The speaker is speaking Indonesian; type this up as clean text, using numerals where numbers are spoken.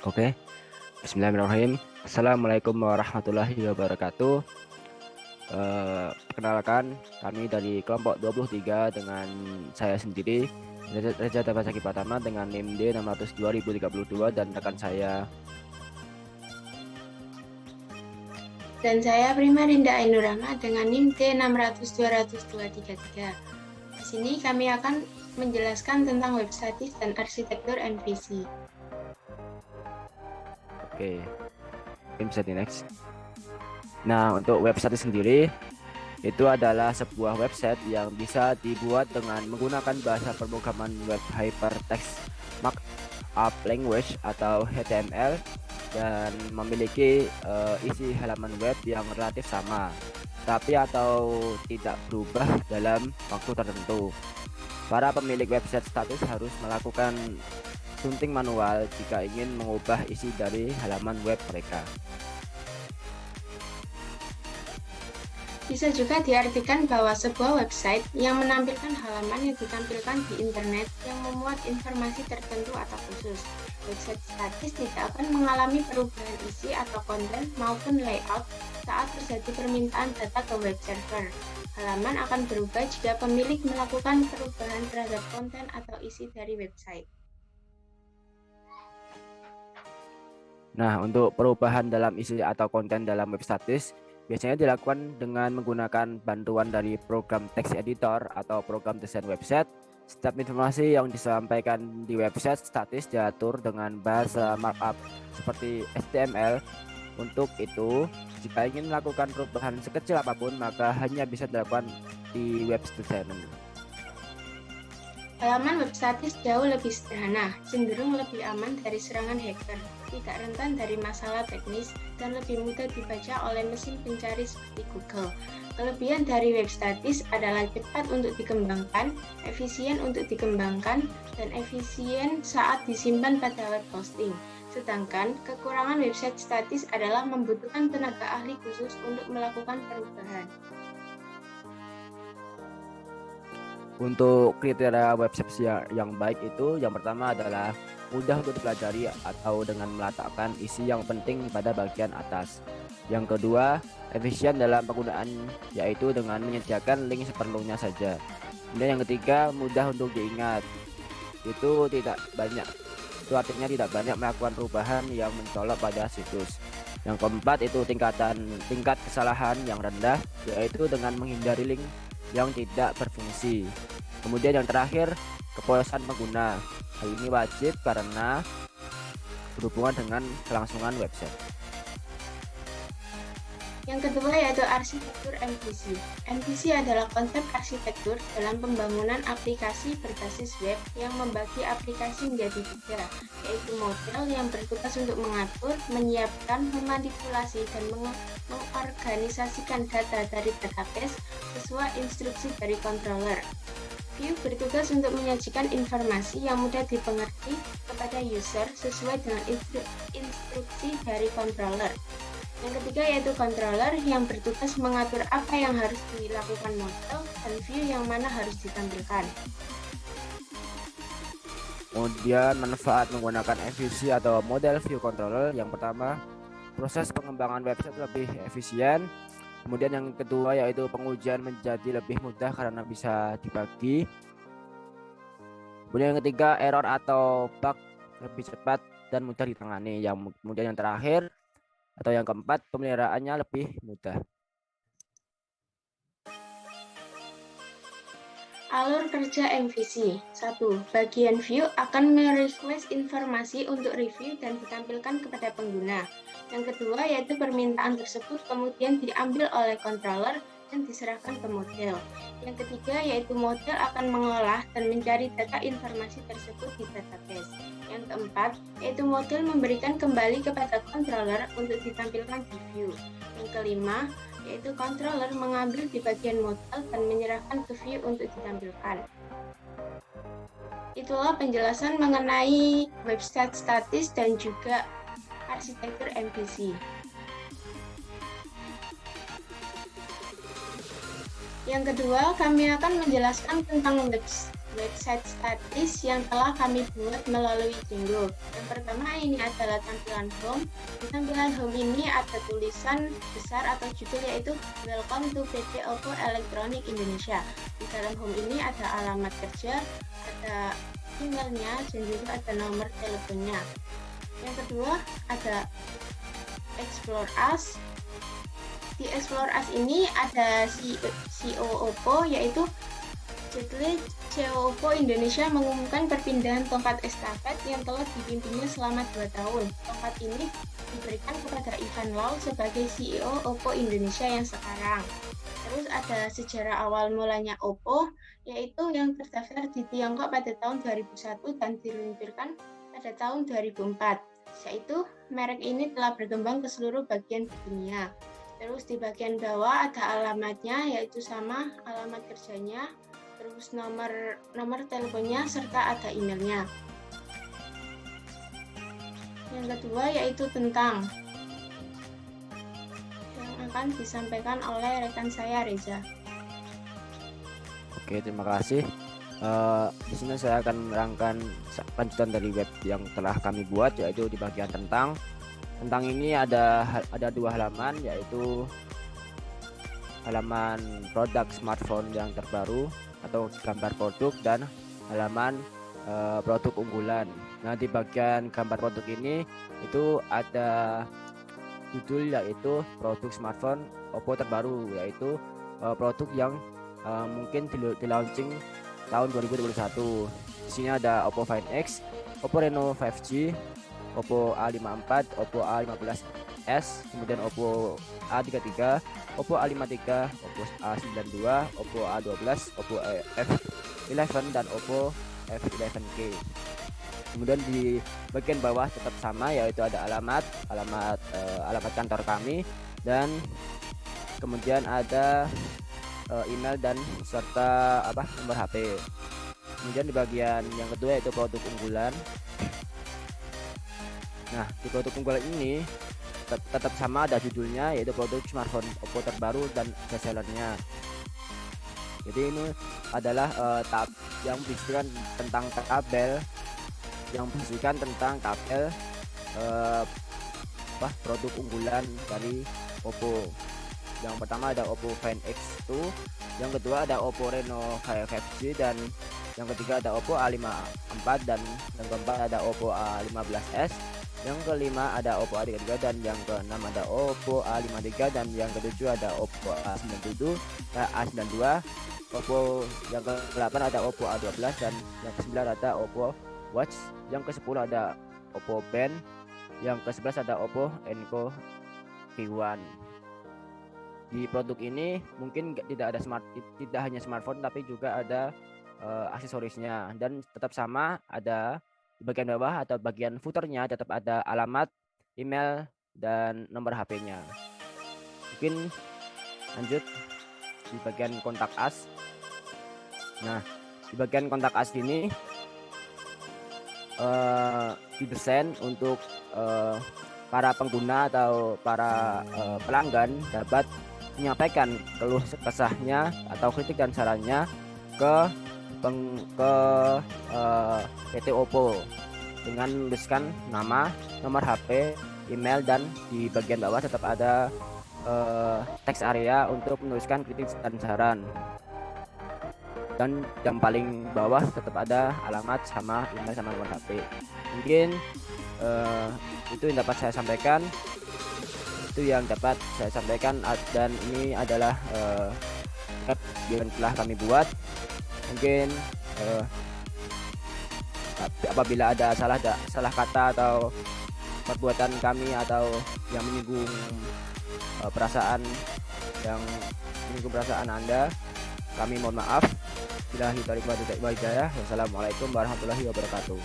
Oke, Bismillahirrahmanirrahim. Assalamualaikum warahmatullahi wabarakatuh. Perkenalkan, kami dari kelompok 23 dengan saya sendiri, Reza Tabasaki Pratama dengan NIM D 600 2032 dan rekan saya. Dan saya Prima Rinda Ainurrahma dengan NIM D600 20233. Di sini kami akan menjelaskan tentang web statis dan arsitektur MVC. Oke, mungkin bisa di next. Nah, untuk website sendiri itu adalah sebuah website yang bisa dibuat dengan menggunakan bahasa pemrograman web hypertext markup language atau HTML dan memiliki isi halaman web yang relatif sama, tapi atau tidak berubah dalam waktu tertentu. Para pemilik website statis harus melakukan sunting manual jika ingin mengubah isi dari halaman web mereka. Bisa juga diartikan bahwa sebuah website yang menampilkan halaman yang ditampilkan di internet yang memuat informasi tertentu atau khusus. Website statis tidak akan mengalami perubahan isi atau konten maupun layout saat terjadi permintaan data ke web server. Halaman akan berubah jika pemilik melakukan perubahan terhadap konten atau isi dari website. Nah, untuk perubahan dalam isi atau konten dalam web statis biasanya dilakukan dengan menggunakan bantuan dari program text editor atau program desain website. Setiap informasi yang disampaikan di website statis diatur dengan bahasa markup seperti HTML. Untuk itu, jika ingin melakukan perubahan sekecil apapun, maka hanya bisa dilakukan di web designer. Halaman web statis jauh lebih sederhana, cenderung lebih aman dari serangan hacker, tidak rentan dari masalah teknis, dan lebih mudah dibaca oleh mesin pencari seperti Google. Kelebihan dari web statis adalah cepat untuk dikembangkan, efisien untuk dikembangkan, dan efisien saat disimpan pada web hosting. Sedangkan kekurangan website statis adalah membutuhkan tenaga ahli khusus untuk melakukan perubahan. Untuk kriteria website yang baik itu, yang pertama adalah mudah untuk dipelajari atau dengan meletakkan isi yang penting pada bagian atas. Yang kedua, efisien dalam penggunaan, yaitu dengan menyediakan link seperlunya saja. Kemudian yang ketiga, mudah untuk diingat. Itu tidak banyak. Itu artinya tidak banyak melakukan perubahan yang mencolok pada situs. Yang keempat itu tingkat kesalahan yang rendah, yaitu dengan menghindari link yang tidak berfungsi. Kemudian yang terakhir, kepuasan pengguna. Hal ini wajib karena berhubungan dengan kelangsungan website. Yang kedua yaitu arsitektur MVC. MVC adalah konsep arsitektur dalam pembangunan aplikasi berbasis web yang membagi aplikasi menjadi tiga, yaitu model yang bertugas untuk mengatur, menyiapkan, memanipulasi, dan mengorganisasikan data dari database sesuai instruksi dari controller. View bertugas untuk menyajikan informasi yang mudah dipengerti kepada user sesuai dengan instruksi dari controller. Yang ketiga yaitu controller yang bertugas mengatur apa yang harus dilakukan model dan view yang mana harus ditampilkan. Kemudian manfaat menggunakan MVC atau model view controller. Yang pertama, proses pengembangan website lebih efisien. Kemudian yang kedua yaitu pengujian menjadi lebih mudah karena bisa dibagi. Kemudian yang ketiga, error atau bug lebih cepat dan mudah ditangani. Kemudian yang terakhir atau yang keempat, pemeliharaannya lebih mudah. Alur kerja MVC. 1. Bagian view akan merequest informasi untuk review dan ditampilkan kepada pengguna. Yang kedua yaitu permintaan tersebut kemudian diambil oleh controller dan diserahkan ke model. Yang ketiga yaitu model akan mengolah dan mencari data informasi tersebut di database. Yang keempat yaitu model memberikan kembali kepada controller untuk ditampilkan di view. Yang kelima yaitu controller mengambil di bagian model dan menyerahkan ke view untuk ditampilkan. Itulah penjelasan mengenai website statis dan juga arsitektur MVC. Yang kedua, kami akan menjelaskan tentang website statis yang telah kami buat melalui Jinggo. Yang pertama ini adalah tampilan home. Di tampilan home ini ada tulisan besar atau judul yaitu Welcome to PT Oppo Electronics Indonesia. Di dalam home ini ada alamat kerja, ada emailnya, dan juga ada nomor teleponnya. Yang kedua ada Explore Us. Di Explore Us ini ada CEO Oppo yaitu CEO Oppo Indonesia mengumumkan perpindahan tongkat estafet yang telah dipimpinnya selama 2 tahun. Tongkat ini diberikan kepada Ivan Lau sebagai CEO Oppo Indonesia yang sekarang. Terus ada sejarah awal mulanya Oppo, yaitu yang terdaftar di Tiongkok pada tahun 2001 dan diluncurkan pada tahun 2004. Yaitu merek ini telah berkembang ke seluruh bagian dunia. Terus di bagian bawah ada alamatnya, yaitu sama alamat kerjanya, terus nomor teleponnya serta ada emailnya. Yang kedua yaitu tentang yang akan disampaikan oleh rekan saya Reza. Oke, terima kasih. Di sini saya akan menerangkan lanjutan dari web yang telah kami buat, yaitu di bagian tentang. Tentang ini ada 2 halaman, yaitu halaman produk smartphone yang terbaru atau gambar produk dan halaman produk unggulan. Nah, di bagian gambar produk ini itu ada judul yaitu produk smartphone Oppo terbaru, yaitu produk yang mungkin di launching tahun 2021. Di sini ada Oppo Find X, Oppo Reno 5G, Oppo A54, Oppo A15s, kemudian Oppo A33, Oppo A53, Oppo A92, Oppo A12, Oppo F11 dan Oppo F11K. Kemudian di bagian bawah tetap sama, yaitu ada alamat kantor kami, dan kemudian ada email dan serta nomor HP. Kemudian di bagian yang kedua yaitu produk unggulan. Nah, di produk unggulan ini tetap sama, ada judulnya yaitu produk smartphone Oppo terbaru dan bestsellernya. Jadi ini adalah tab yang berisikan tentang tabel produk unggulan dari Oppo. Yang pertama ada Oppo Find X2, yang kedua ada Oppo Reno 5G, dan yang ketiga ada Oppo A54, dan yang keempat ada Oppo A15s, yang kelima ada Oppo A33, dan yang keenam ada Oppo A53, dan yang ketujuh ada Oppo A97, A92, Oppo yang ke-8 ada Oppo A12, dan yang ke-9 ada Oppo Watch, yang ke-10 ada Oppo Band, yang ke-11 ada Oppo Enco P1. Di produk ini mungkin tidak hanya smartphone tapi juga ada aksesorisnya, dan tetap sama, ada di bagian bawah atau bagian footernya tetap ada alamat, email, dan nomor HP-nya. Mungkin lanjut di bagian kontak us. Nah, di bagian kontak us ini didesain untuk para pengguna atau para pelanggan dapat menyampaikan keluh kesahnya atau kritik dan sarannya ke PT Oppo dengan menuliskan nama, nomor HP, email, dan di bagian bawah tetap ada teks area untuk menuliskan kritik dan saran. Dan yang paling bawah tetap ada alamat sama email sama nomor HP. Mungkin itu yang dapat saya sampaikan. Dan ini adalah yang telah kami buat. Mungkin apabila ada salah kata atau perbuatan kami atau yang menyinggung perasaan Anda, kami mohon maaf. Wassalamualaikum warahmatullahi wabarakatuh.